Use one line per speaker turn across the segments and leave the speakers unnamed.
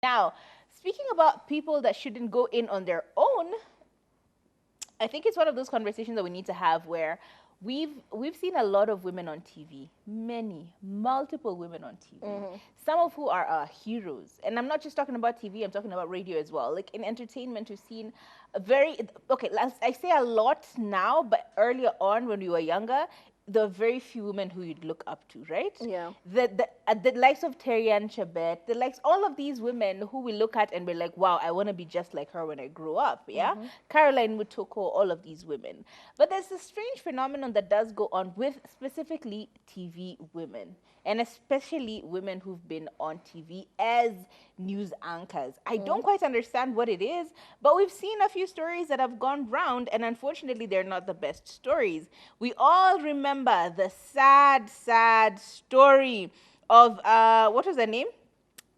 Now, speaking about people that shouldn't go in on their own, I think it's one of those conversations that we need to have where we've seen a lot of women on TV, many, multiple women on TV. Some of who are our heroes. And I'm not just talking about TV, I'm talking about radio as well. Like in entertainment, we've seen a very okay, I say a lot now, but earlier on when we were younger, there are very few women who you'd look up to, right?
Yeah.
The likes of Terry-Ann Chabet, the likes, all of these women who we look at and we're like, wow, I want to be just like her when I grow up, yeah? Caroline Mutoko, all of these women. But there's a strange phenomenon that does go on with specifically TV women, and especially women who've been on TV as news anchors. I don't quite understand what it is, but we've seen a few stories that have gone round, and unfortunately, they're not the best stories. We all remember the sad, sad story of, what was her name?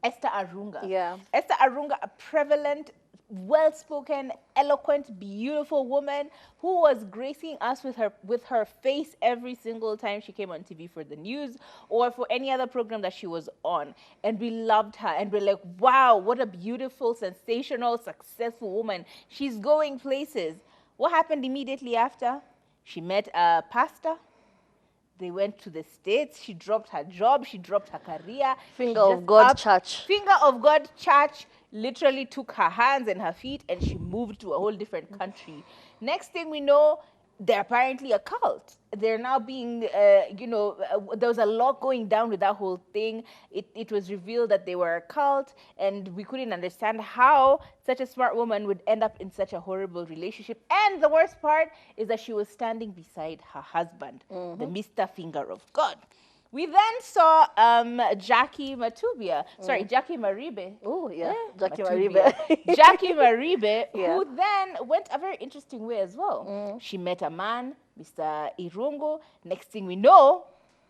Esther Arunga.
Yeah.
Esther Arunga, a prevalent, well-spoken, eloquent, beautiful woman who was gracing us with her face every single time she came on TV for the news or for any other program that she was on. And we loved her and we're like, wow, what a beautiful, sensational, successful woman. She's going places. What happened immediately after? She met a pastor. They went to the States. She dropped her job. She dropped her career.
Finger of God Church.
Finger of God Church literally took her hands and her feet and she moved to a whole different country. Next thing we know, they're apparently a cult. They're now being, there was a lot going down with that whole thing. It was revealed that they were a cult, and we couldn't understand how such a smart woman would end up in such a horrible relationship. And the worst part is that she was standing beside her husband, the Mr. Finger of God. We then saw Jackie Matubia, Jackie Maribe.
Oh, yeah, Jackie
Matubia.
Maribe.
Jackie Maribe,
Yeah.
who then went a very interesting way as well. She met a man, Mr. Irungo. Next thing we know,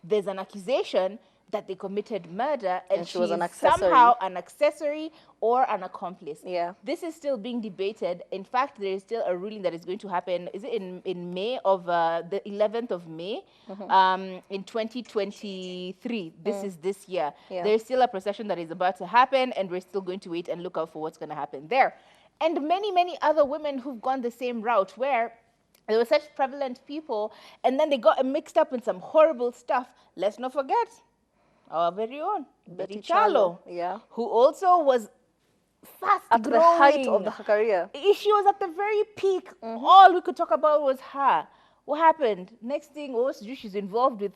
there's an accusation that they committed murder and she was
an
is
accessory.
somehow an accessory or an accomplice.
Yeah.
This is still being debated. In fact, there is still a ruling that is going to happen. Is it in May of the 11th of May in 2023? This is this year.
Yeah.
There's still a procession that is about to happen, and we're still going to wait and look out for what's going to happen there. And many, many other women who've gone the same route where there were such prevalent people, and then they got mixed up in some horrible stuff. Let's not forget our very own Betty Chalo,
yeah,
who also was fast
at
growing.
the height of her career.
She was at the very peak. All we could talk about was her. What happened? Next thing, she's involved with,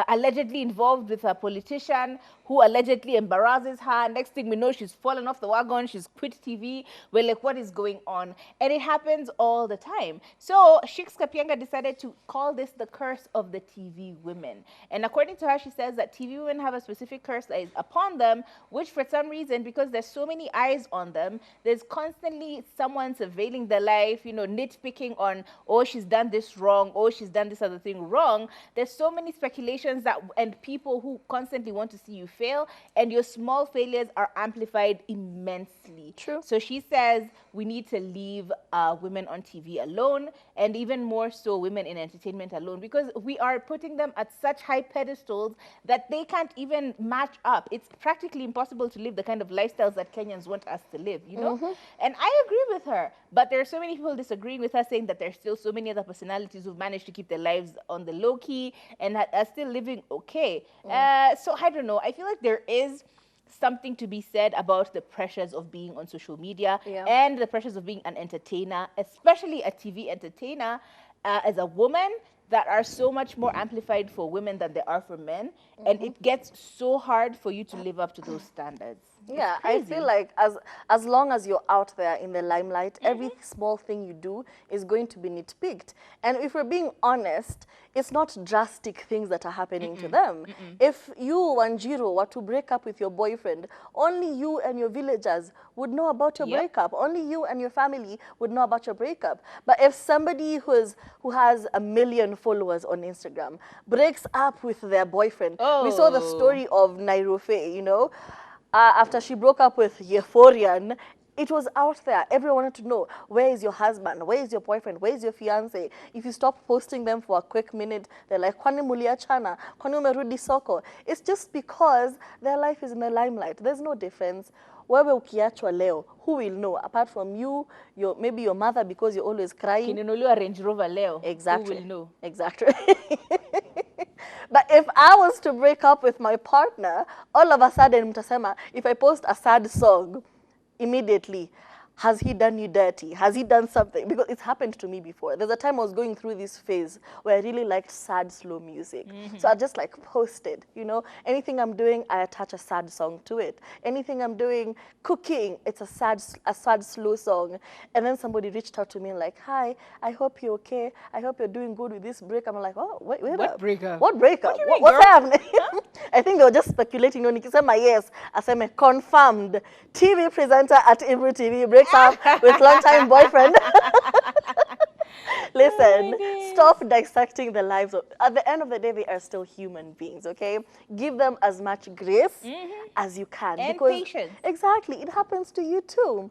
allegedly involved with a politician who allegedly embarrasses her. Next thing we know, she's fallen off the wagon. She's quit TV. We're like, what is going on? And it happens all the time. So Shix Kapienga decided to call this the curse of the TV women. And according to her, she says that TV women have a specific curse that is upon them, which for some reason, because there's so many eyes on them, there's constantly someone surveilling their life, nitpicking on, oh, she's done this wrong, oh, she's done this other thing wrong. There's so many speculations and people who constantly want to see you fail, and your small failures are amplified immensely.
True.
So she says we need to leave women on TV alone, and even more so women in entertainment alone, because we are putting them at such high pedestals that they can't even match up. It's practically impossible to live the kind of lifestyles that Kenyans want us to live, And I agree with her, but there are so many people disagreeing with her, saying that there's still so many other personalities who've managed to keep their lives on the low key and are still living okay. So I don't know. I feel like there is something to be said about the pressures of being on social media and the pressures of being an entertainer, especially a TV entertainer, as a woman, that are so much more amplified for women than they are for men. And it gets so hard for you to live up to those standards.
Yeah, I feel like as long as you're out there in the limelight, every small thing you do is going to be nitpicked. And if we're being honest, it's not drastic things that are happening to them. If you, Wanjiru, were to break up with your boyfriend, only you and your villagers would know about your breakup. Only you and your family would know about your breakup. But if somebody who has 1 million followers on Instagram breaks up with their boyfriend, we saw the story of Nairofe, after she broke up with Euphorian, It was out there. Everyone wanted to know, where is your husband? Where is your boyfriend? Where is your fiance? If you stop posting them for a quick minute, they're like, kwani muliachana? Kwani umerudi soko? It's just because their life is in the limelight. There's no difference. Wewe ukiachwa leo, who will know? Apart from you, maybe your mother, because you're always crying.
Kinunuliwa Range Rover leo.
Exactly.
Who will know?
Exactly. But if I was to break up with my partner, all of a sudden, mtasema, if I post a sad song, immediately, has he done you dirty? Has he done something? Because it's happened to me before. There's a time I was going through this phase where I really liked sad, slow music. So I just like posted, you know, anything I'm doing, I attach a sad song to it. Anything I'm doing, cooking, it's a sad, slow song. And then somebody reached out to me and like, hi, I hope you're okay. I hope you're doing good with this break. I'm like, oh, wait
What
up.
breakup?
What breakup?
What do you mean,
What's
girl?
happening? I think they were just speculating. No, nikisema yes, aseme confirmed. TV presenter at Ibru TV breaks up with longtime boyfriend. Listen, stop dissecting the lives of. At the end of the day, they are still human beings. Okay, give them as much grace as you can.
And
because
patience.
Exactly, it happens to you too.